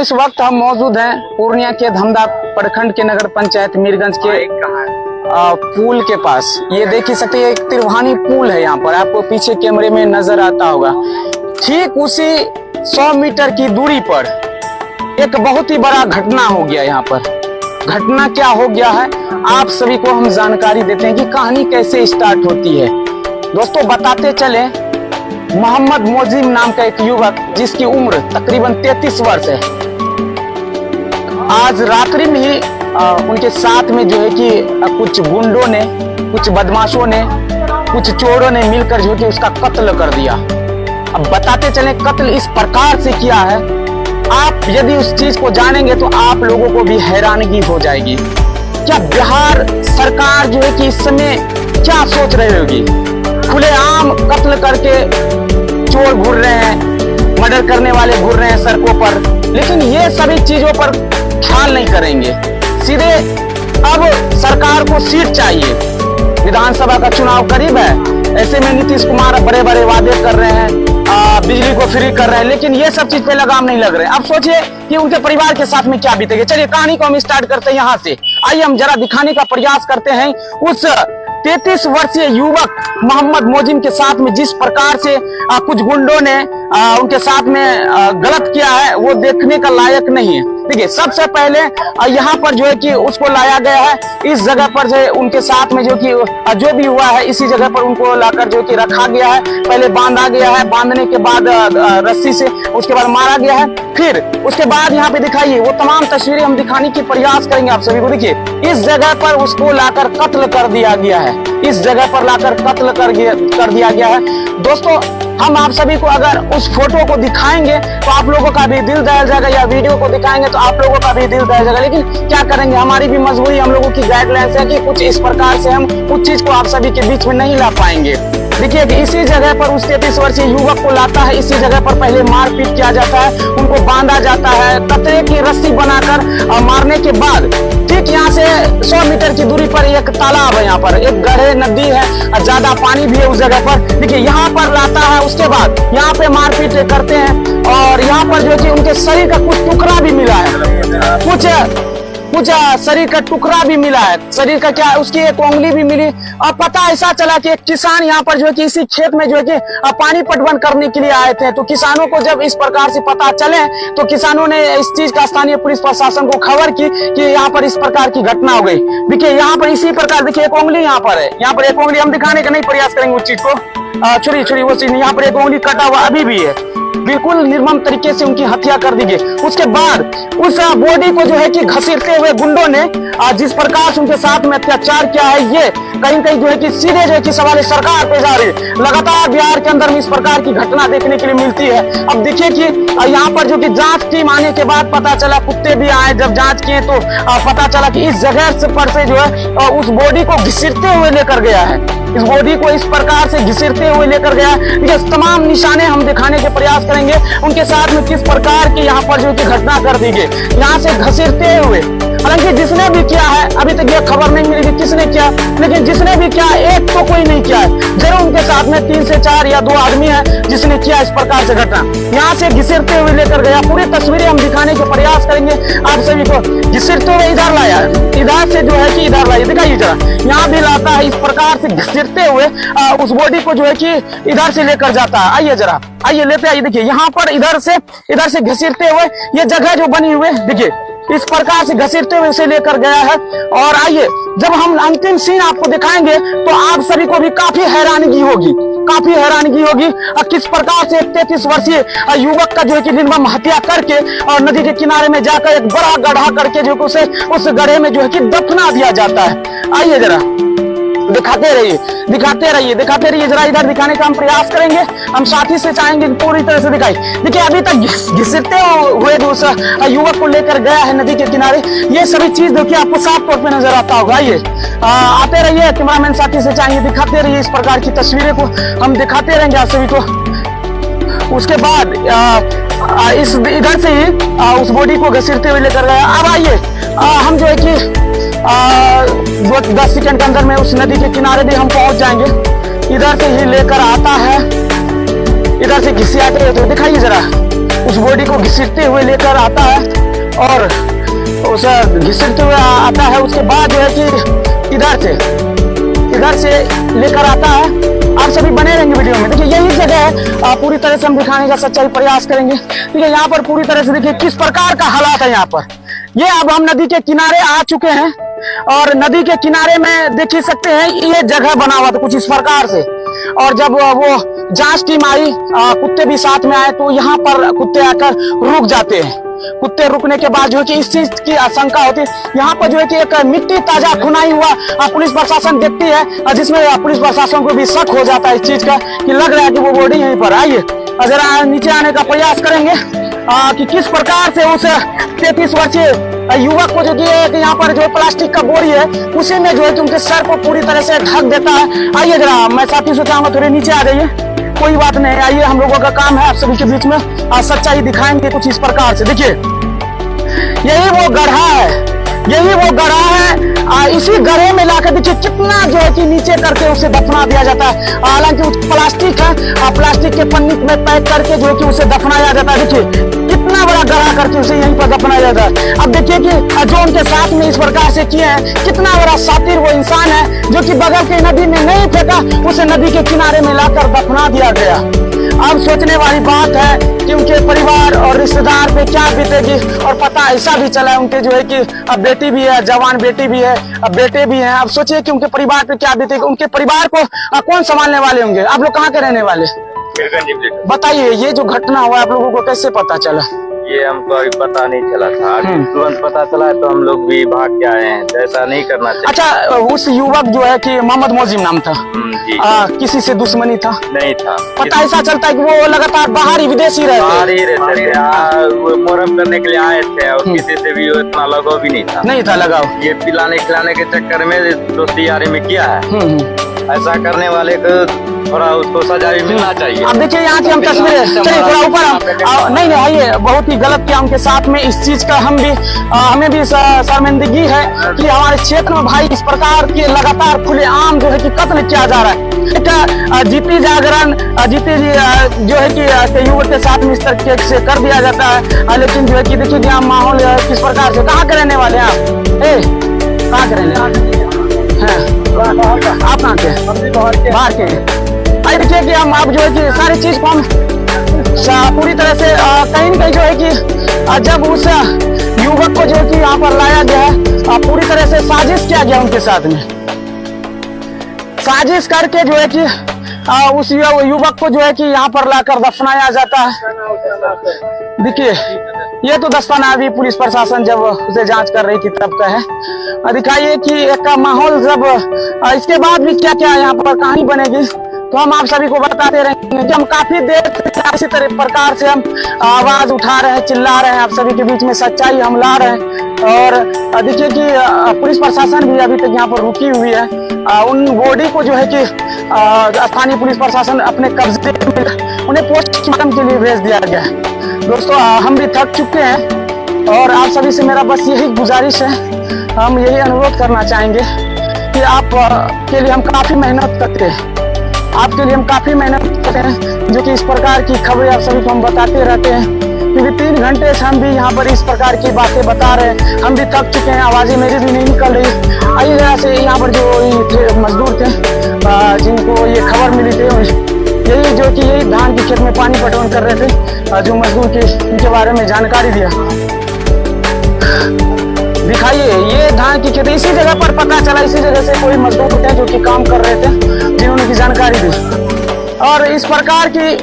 इस वक्त हम मौजूद हैं पूर्णिया के धमदा प्रखंड के नगर पंचायत मीरगंज के पुल के पास। ये देख ही सकते हैं, एक त्रिभानी पुल है यहाँ पर, आपको पीछे कैमरे में नजर आता होगा। ठीक उसी 100 मीटर की दूरी पर एक बहुत ही बड़ा घटना हो गया। यहाँ पर घटना क्या हो गया है, आप सभी को हम जानकारी देते हैं कि कहानी कैसे स्टार्ट होती है। दोस्तों बताते चले, मोहम्मद मोजिम नाम का एक युवक जिसकी उम्र तकरीबन 33 वर्ष है, आज रात्रि में ही उनके साथ में जो है कि कुछ गुंडों ने, कुछ बदमाशों ने, कुछ चोरों ने मिलकर जो कि उसका कत्ल कर दिया। अब बताते चले कत्ल इस प्रकार से किया है, आप यदि उस चीज को जानेंगे तो आप लोगों को भी हैरानगी हो जाएगी। क्या बिहार सरकार जो है कि इस समय क्या सोच रही होगी? खुलेआम कत्ल करके चोर घूर रहे हैं, मर्डर करने वाले घूर रहे हैं सड़कों पर, लेकिन ये सभी चीजों पर ख्याल नहीं करेंगे। सीधे अब सरकार को सीट चाहिए, विधानसभा का चुनाव करीब है, ऐसे में नीतीश कुमार बड़े बड़े वादे कर रहे हैं, बिजली को फ्री कर रहे हैं, लेकिन ये सब चीज पे लगाम नहीं लग रहे। अब सोचिए कि उनके परिवार के साथ में क्या बीतेगी। चलिए कहानी को हम स्टार्ट करते हैं यहाँ से। आइए हम जरा दिखाने का प्रयास करते हैं उस 33 वर्षीय युवक मोहम्मद मोजिम के साथ में जिस प्रकार से कुछ गुंडों ने उनके साथ में गलत किया है, वो देखने का लायक नहीं है। देखिए सबसे पहले यहाँ पर जो है कि उसको लाया गया है, इस जगह पर जो है उनके साथ में जो कि जो भी हुआ है इसी जगह पर उनको लाकर जो कि रखा गया है। पहले बांधा गया है, बांधने के बाद रस्सी से उसके बाद मारा गया है, फिर उसके बाद यहाँ पे दिखाइए वो तमाम तस्वीरें हम दिखाने की प्रयास करेंगे आप सभी को। देखिए इस जगह पर उसको लाकर कत्ल कर दिया गया है, इस जगह पर लाकर कत्ल कर दिया गया है। दोस्तों हम आप सभी को अगर उस फोटो को दिखाएंगे तो आप लोगों का भी दिल दहल जाएगा, या वीडियो को दिखाएंगे तो आप लोगों का भी दिल दहल जाएगा, लेकिन क्या करेंगे, हमारी भी मजबूरी, हम लोगों की गाइडलाइंस है कि कुछ इस प्रकार से हम उस चीज को आप सभी के बीच में नहीं ला पाएंगे। देखिए कि इसी जगह पर उस 33 वर्षीय युवक को लाता है, इसी जगह पर पहले मारपीट किया जाता है, उनको बांधा जाता है, कतरे की रस्सी बनाकर मारने के बाद ठीक यहाँ से 100 मीटर की दूरी पर एक तालाब है, यहाँ पर एक गढ़े नदी है, ज्यादा पानी भी है उस जगह पर। देखिए यहाँ पर लाता है, उसके बाद यहाँ पे मारपीट करते हैं और यहाँ पर जो है उनके शरीर का कुछ टुकड़ा भी मिला है, कुछ शरीर का टुकड़ा भी मिला है, शरीर का क्या उसकी एक उंगली भी मिली। और पता ऐसा चला कि एक किसान यहाँ पर जो है कि इसी खेत में जो है कि पानी पटवन करने के लिए आए थे, तो किसानों को जब इस प्रकार से पता चले तो किसानों ने इस चीज का स्थानीय पुलिस प्रशासन को खबर की कि यहाँ पर इस प्रकार की घटना हो गई। देखिए यहाँ पर इसी प्रकार देखिए एक उंगली यहाँ पर है, यहाँ पर एक उंगली हम दिखाने का नहीं प्रयास करेंगे उस चीज को, छुरी वो चीज, यहाँ पर एक उंगली कटा हुआ अभी भी है, बिल्कुल निर्मम तरीके से उनकी हत्या कर दी गई। उसके बाद उस बॉडी को जो है कि घसीटते हुए गुंडों ने जिस प्रकार से उनके साथ में अत्याचार किया है, ये कहीं कहीं जो है कि सीधे जो है कि सवाल सरकार पे जा रही है। लगातार बिहार के अंदर में इस प्रकार की घटना देखने के लिए मिलती है। अब देखिए कि यहाँ पर जो कि जांच टीम आने के बाद पता चला, कुत्ते भी आए, जब जांच किए तो पता चला कि इस जगह पर से जो है उस बॉडी को घसीटते हुए लेकर गया है, इस बॉडी को इस प्रकार से घसीटते हुए लेकर गया। ये तमाम निशाने हम दिखाने के प्रयास करेंगे, उनके साथ में किस प्रकार की यहाँ पर जो कि घटना कर दी गई, यहाँ से घसीटते हुए। हालांकि जिसने भी किया है अभी तक ये खबर नहीं मिली कि किसने किया, लेकिन जिसने भी किया एक तो कोई नहीं किया है, जरूर उनके साथ में 3 से 4 या 2 आदमी है जिसने किया इस प्रकार से घटना। यहाँ से घसीटते हुए लेकर गया, पूरी तस्वीरें हम दिखाने के प्रयास करेंगे आप सभी को। घसीटते हुए इधर लाया, इधर से जो है कि इधर लाइए, दिखाइए जरा, यहाँ भी लाता है, इस प्रकार से घसीटते हुए उस बॉडी को जो है कि इधर से लेकर जाता है। आइए जरा, आइए लेते आइए। देखिए यहाँ पर इधर से घसीटते हुए ये जगह जो बनी हुई है, देखिए इस प्रकार से घसीटते हुए इसे लेकर गया है। और आइए जब हम अंतिम सीन आपको दिखाएंगे तो आप सभी को भी काफी हैरानगी होगी, काफी हैरानगी होगी किस प्रकार से 33 वर्षीय युवक का जो है कि निर्मम हत्या करके और नदी के किनारे में जाकर एक बड़ा गड्ढा करके जो उसे उस गड्ढे में जो है कि दफना दिया जाता है। आइए जरा दिखाते रहिए जरा, इधर दिखाने का हम प्रयास करेंगे, हम साथी से चाहेंगे पूरी तरह से दिखाई। देखिए अभी तक घसीटते हुए दूसरा युवक को लेकर गया है नदी के किनारे, ये सभी चीज देखिए आपको साफ तौर पे नजर आता होगा। आइए आते रहिए, कैमरामैन साथी से चाहेंगे दिखाते रहिए, इस प्रकार की तस्वीरें को हम दिखाते रहेंगे आप सभी को। उसके बाद इस इधर से ही उस बॉडी को घसीटते हुए लेकर गया। अब आइए हम जो है कि 10 सेकंड के अंदर में उस नदी के किनारे भी हम पहुंच जाएंगे। इधर से ही लेकर आता है, इधर से घिसियाते हुए, तो दिखाइए जरा, उस बॉडी को घसीटते हुए लेकर आता है और उस घसीटते हुए आता है। उसके बाद जो है कि इधर से लेकर आता है। आप सभी बने रहेंगे वीडियो में। देखिए यही जगह है, पूरी तरह से हम दिखाने का सच्चाई प्रयास करेंगे। देखिए यहाँ पर पूरी तरह से देखिए किस प्रकार का हालात है यहाँ पर। ये अब हम नदी के किनारे आ चुके हैं और नदी के किनारे में देख ही सकते हैं ये जगह बना हुआ था कुछ इस प्रकार से। और जब वो जांच टीम आई, कुत्ते भी साथ में आए, तो यहाँ पर कुत्ते आकर रुक जाते हैं। कुत्ते रुकने के बाद जो है कि इस चीज की आशंका होती है। यहाँ पर जो है कि एक मिट्टी ताजा खुनाई हुआ पुलिस प्रशासन देखती है, जिसमें पुलिस प्रशासन को भी शक हो जाता है इस चीज का कि लग रहा है कि वो बॉडी यहीं पर। आइए जरा नीचे आने का प्रयास करेंगे कि किस प्रकार से उस 33 वर्षीय युवक को जो कि यहाँ पर जो प्लास्टिक का बोरी है उसी में जो है कि उनके सर को पूरी तरह से ढक देता है। आइए जरा, मैं साथी से चाहूंगा थोड़े नीचे आ जाइए, कोई बात नहीं। आइए, हम लोगों का काम है आप सभी के बीच में सच्चाई दिखाएंगे कुछ इस प्रकार से। देखिए यही वो गड्ढा है, इसी गड्ढे में लाकर देखिए कितना जो है कि नीचे करके उसे दफना दिया जाता है। हालांकि प्लास्टिक है, प्लास्टिक के पन्नी में पैक करके जो है कि उसे दफनाया जाता है। देखिए कितना बड़ा गड्ढा करके उसे यहीं पर दफनाया जाता है। अब देखिए कि जो उनके साथ में इस प्रकार से किए हैं, कितना बड़ा शातिर वो इंसान है जो कि बगल की नदी में नहीं फेंका, उसे नदी के किनारे में लाकर दफना दिया गया। अब सोचने वाली बात है कि उनके परिवार और रिश्तेदार पे क्या बीतेगी। और पता ऐसा भी चला है उनके जो है कि अब बेटी भी है, जवान बेटी भी है, अब बेटे भी हैं। अब सोचिए कि उनके परिवार पे क्या बीतेगी, उनके परिवार को कौन संभालने वाले होंगे। आप लोग कहाँ के रहने वाले? बताइए, ये जो घटना हुआ आप लोगों को कैसे पता चला? ये हमको अभी पता नहीं चला था, तुरंत पता चला तो हम लोग भी भाग के आए हैं। तो ऐसा नहीं करना चाहिए। अच्छा, उस युवक जो है कि मोहम्मद मोजिम नाम था, किसी से दुश्मनी था? नहीं था। पता ऐसा चलता है कि वो लगातार बाहरी विदेशी रहते थे, वो मोहर्रम करने के लिए आए थे और किसी से भी इतना लगाव भी नहीं था लगाव। ये पिलाने खिलाने के चक्कर में दोस्ती यारी में किया है। ऐसा करने वाले को थोड़ा उसको सजा भी मिलना चाहिए। अब देखिए यहाँ की हम तस्वीरें, चलिए थोड़ा ऊपर नहीं आइए, बहुत ही गलत किया उनके साथ में। इस चीज का हमें भी शर्मिंदगी है कि हमारे क्षेत्र में भाई इस प्रकार के लगातार खुलेआम जो है कि कत्ल किया जा रहा है। एक जीती जागरण जीती जो है कि युवक के साथ में इस तरीके से कर दिया जाता है। लेकिन जो है कि देखिए यहाँ माहौल किस प्रकार से। कहाँ के रहने वाले हैं आप? कहाँ के रहने वाले? आप कहाँ के? बाहर के। देखिए कि हम अब जो है कि सारी चीज को हम पूरी तरह से कहीं न कहीं जो है कि जब उस युवक को जो है कि यहाँ पर लाया गया है, पूरी तरह से साजिश किया गया उनके साथ में। साजिश करके जो है कि उस युवक को जो है कि यहाँ पर लाकर दफनाया जाता है। देखिए ये तो दस्तानावी पुलिस प्रशासन जब उसे जांच कर रही थी तब का है। दिखाइए कि एक माहौल जब इसके बाद भी क्या क्या यहाँ पर कहानी बनेगी तो हम आप सभी को बताते रहेंगे कि हम काफी देर से इसी तरह प्रकार से हम आवाज उठा रहे हैं, चिल्ला रहे हैं, आप सभी के बीच में सच्चाई हम ला रहे हैं। और देखिए कि पुलिस प्रशासन भी अभी तक यहाँ पर रुकी हुई है। उन बॉडी को जो है कि स्थानीय पुलिस प्रशासन अपने कब्जे में उन्हें पोस्टमार्टम के लिए भेज दिया गया है। दोस्तों हम भी थक चुके हैं और आप सभी से मेरा बस यही गुजारिश है, हम यही अनुरोध करना चाहेंगे कि आप के लिए हम काफी मेहनत करते हैं, आपके लिए हम काफी मेहनत करते हैं, जो कि इस प्रकार की खबरें आप सभी को हम बताते रहते हैं। क्योंकि 3 घंटे से हम भी यहाँ पर इस प्रकार की बातें बता रहे हैं, हम भी थक चुके हैं, आवाजें मेरी भी नहीं निकल रही। आइए जरा से यहाँ पर जो मजदूर थे जिनको ये खबर मिली थी, यही जो कि यही धान के खेत में पानी पटवन कर रहे थे, जो मजदूर के इनके बारे में जानकारी दिया। दिखाइए ये धान की खेती, इसी जगह पर पता चला, इसी जगह से कोई मजदूर थे जो कि काम कर रहे थे, जिन्होंने की जानकारी दी। और इस प्रकार की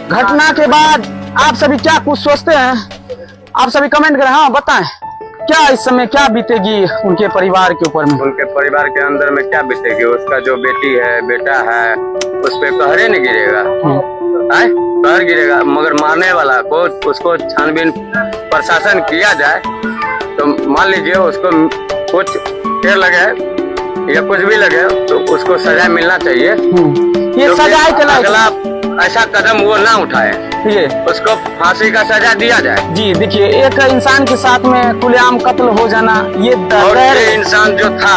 घटना के बाद आप सभी क्या कुछ सोचते हैं, आप सभी कमेंट करें। हाँ बताएं, क्या इस समय क्या बीतेगी उनके परिवार के ऊपर में? उनके परिवार के अंदर में क्या बीतेगी? उसका जो बेटी है, बेटा है, उस पे कहरे नहीं गिरेगा, कहर गिरेगा। मगर मारने वाला को उसको छानबीन प्रशासन किया जाए तो मान लीजिए उसको कुछ देर लगे या कुछ भी लगे तो उसको सजा मिलना चाहिए। ये सजा अगला ऐसा कदम वो ना उठाए, उसको फांसी का सजा दिया जाए। जी देखिए, एक इंसान के साथ में खुलेआम कत्ल हो जाना, ये इंसान जो था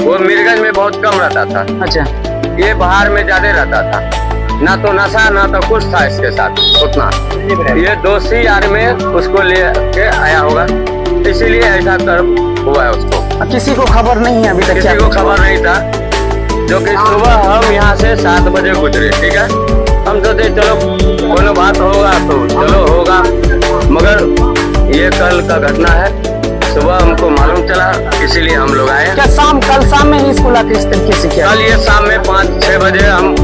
वो मीरगंज में बहुत कम रहता था। अच्छा, ये बाहर में ज्यादा रहता था। ना तो नशा ना तो कुछ था इसके साथ उतना। ये दोषी आदमी उसको ले के आया होगा, इसीलिए ऐसा कर्म हुआ है उसको। किसी को खबर नहीं है अभी तक? किसी को खबर नहीं था, जो कि सुबह हम यहाँ से 7 बजे गुजरे, ठीक है। हम सोचे चलो कोनो बात होगा तो चलो होगा, मगर ये कल का घटना है। सुबह हमको मालूम चला, इसीलिए हम लोग आए। क्या कल शाम में ही स्कूल आके इस तरीके से किया? कल ये शाम में 5-6 बजे हम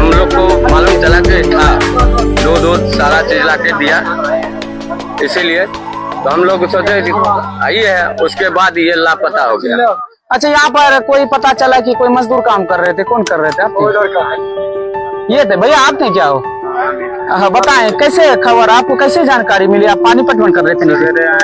लोग को मालूम चला कि था, दूध सारा चीज ला के दिया, इसीलिए तो हम लोग सोचे आई है। उसके बाद ये लापता हो गया। अच्छा, यहाँ पर कोई पता चला कि कोई मजदूर काम कर रहे थे? कौन कर रहे थे आप? ये थे भैया, आप थे क्या हो? हाँ, बताएं कैसे खबर, आपको कैसे जानकारी मिली? आप पानी पटवन कर रहे थे?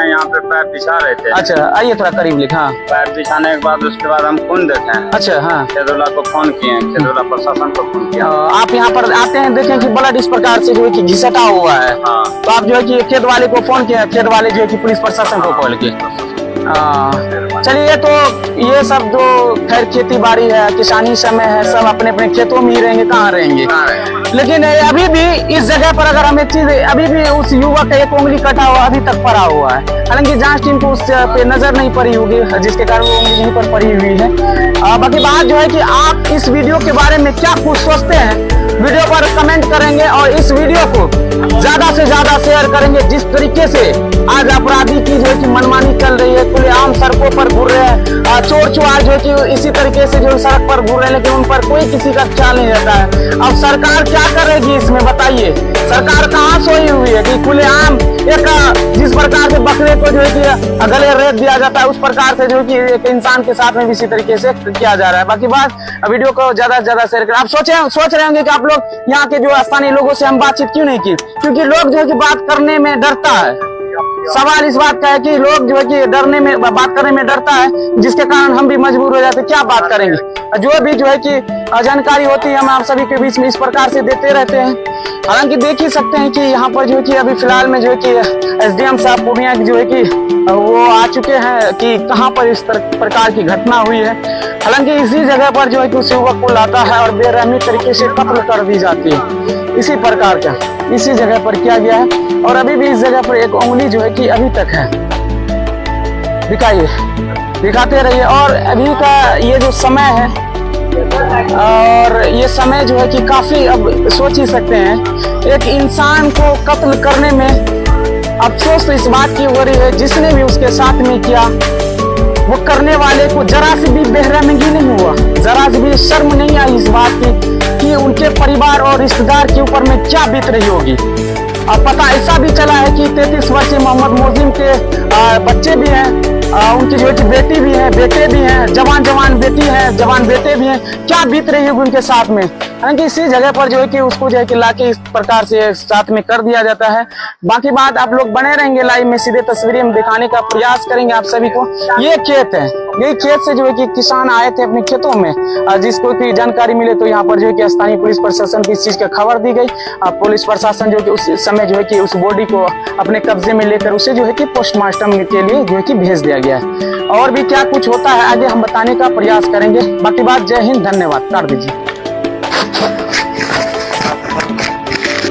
यहाँ पे पैर बिछा रहे थे। अच्छा, आइए थोड़ा करीब लिखा। हाँ, पैर बिछाने के बाद उसके बाद हम खून देते हैं। अच्छा, हाँ, खेदोला को फोन किए, खेदोला प्रशासन को फोन किया। आप यहाँ पर आते हैं, देखें कि ब्लड इस प्रकार से जो है कि घिसटा हुआ है। हाँ। तो आप जो है कि खेत वाले को फोन किया, खेत वाले जो है कि पुलिस प्रशासन को कॉल किया। चलिए, तो ये सब जो खैर खेती बाड़ी है, किसानी समय है, सब अपने अपने खेतों में ही रहेंगे, कहाँ रहेंगे। लेकिन अभी भी इस जगह पर अगर हम एक चीज, अभी भी उस युवक का एक उंगली कटा हुआ अभी तक पड़ा हुआ है। हालांकि जांच टीम को उस पे नजर नहीं पड़ी होगी, जिसके कारण वो उंगली यहीं पर पड़ी हुई है। बाकी बात जो है कि आप इस वीडियो के बारे में क्या कुछ सोचते हैं, वीडियो पर कमेंट करेंगे और इस वीडियो को ज्यादा से ज्यादा शेयर करेंगे। जिस तरीके से आज अपराधी की जो है कि मनमानी चल रही है, खुलेआम सड़कों पर घूर रहे हैं, चोर चुहार जो है कि इसी तरीके से जो सड़क पर घूर रहे हैं, लेकिन उन पर कोई किसी का ख्याल नहीं रहता है। अब सरकार क्या करेगी इसमें, बताइए? सरकार कहाँ सोई हुई है कि खुलेआम एक जिस प्रकार से बकरे को जो है कि गले रेत दिया जाता है, उस प्रकार से जो है कि एक इंसान के साथ में भी इसी तरीके से किया जा रहा है। बाकी बात, वीडियो को ज्यादा से ज्यादा शेयर करें। आप सोच रहे होंगे कि आप लोग यहाँ के जो स्थानीय लोगों से हम बातचीत क्यों नहीं की? क्योंकि लोग जो है कि बात करने में डरता है। सवाल इस बात का है कि लोग जो है कि बात करने में डरता है, जिसके कारण हम भी मजबूर हो जाते हैं। क्या बात करेंगे? जो भी जो है कि जानकारी होती है हम आप सभी के बीच में इस प्रकार से देते रहते हैं। हालांकि देख ही सकते हैं कि यहाँ पर जो है कि अभी फिलहाल में जो है कि SDM साहब पूर्णिया जो है कि वो आ चुके हैं कि कहाँ पर इस प्रकार की घटना हुई है। हालांकि इसी जगह पर जो है कि उस युवक को लाता है और बेरहमी तरीके से कत्ल कर दी जाती है। इसी प्रकार का इसी जगह पर किया गया है और अभी भी इस जगह पर एक उंगली जो है कि अभी तक है। दिखाते रहिए। और अभी का ये जो समय है, और ये समय जो है कि काफी, अब सोच ही सकते हैं, एक इंसान को कत्ल करने में अफसोस तो इस बात की हो रही है, जिसने भी उसके साथ में किया वो करने वाले को जरा सी भी बेरहमगी नहीं हुआ, जरा सी भी शर्म नहीं आई इस बात की कि उनके परिवार और रिश्तेदार के ऊपर में क्या बीत रही होगी। अब पता ऐसा भी चला है कि 33 वर्षीय मोहम्मद मोजिम के बच्चे भी हैं, उनकी जो है कि बेटी भी है, बेटे भी हैं, जवान बेटी है, जवान बेटे भी हैं। क्या बीत रही होगी उनके साथ में। हालांकि इसी जगह पर जो है कि उसको जो है कि लाके इस प्रकार से साथ में कर दिया जाता है। बाकी बात, आप लोग बने रहेंगे लाइव में, सीधे तस्वीरें हम दिखाने का प्रयास करेंगे आप सभी को। ये खेत है, यही खेत से जो है कि किसान आए थे अपने खेतों में, जिसको की जानकारी मिले तो यहाँ पर जो है कि स्थानीय पुलिस प्रशासन की इस चीज का खबर दी गई। पुलिस प्रशासन जो है कि उस समय जो है कि उस बॉडी को अपने कब्जे में लेकर उसे जो है कि पोस्टमार्टम के लिए जो है कि भेज दिया गया है। और भी क्या कुछ होता है आगे हम बताने का प्रयास करेंगे। बाकी बात, जय हिंद, धन्यवाद, काट दीजिए।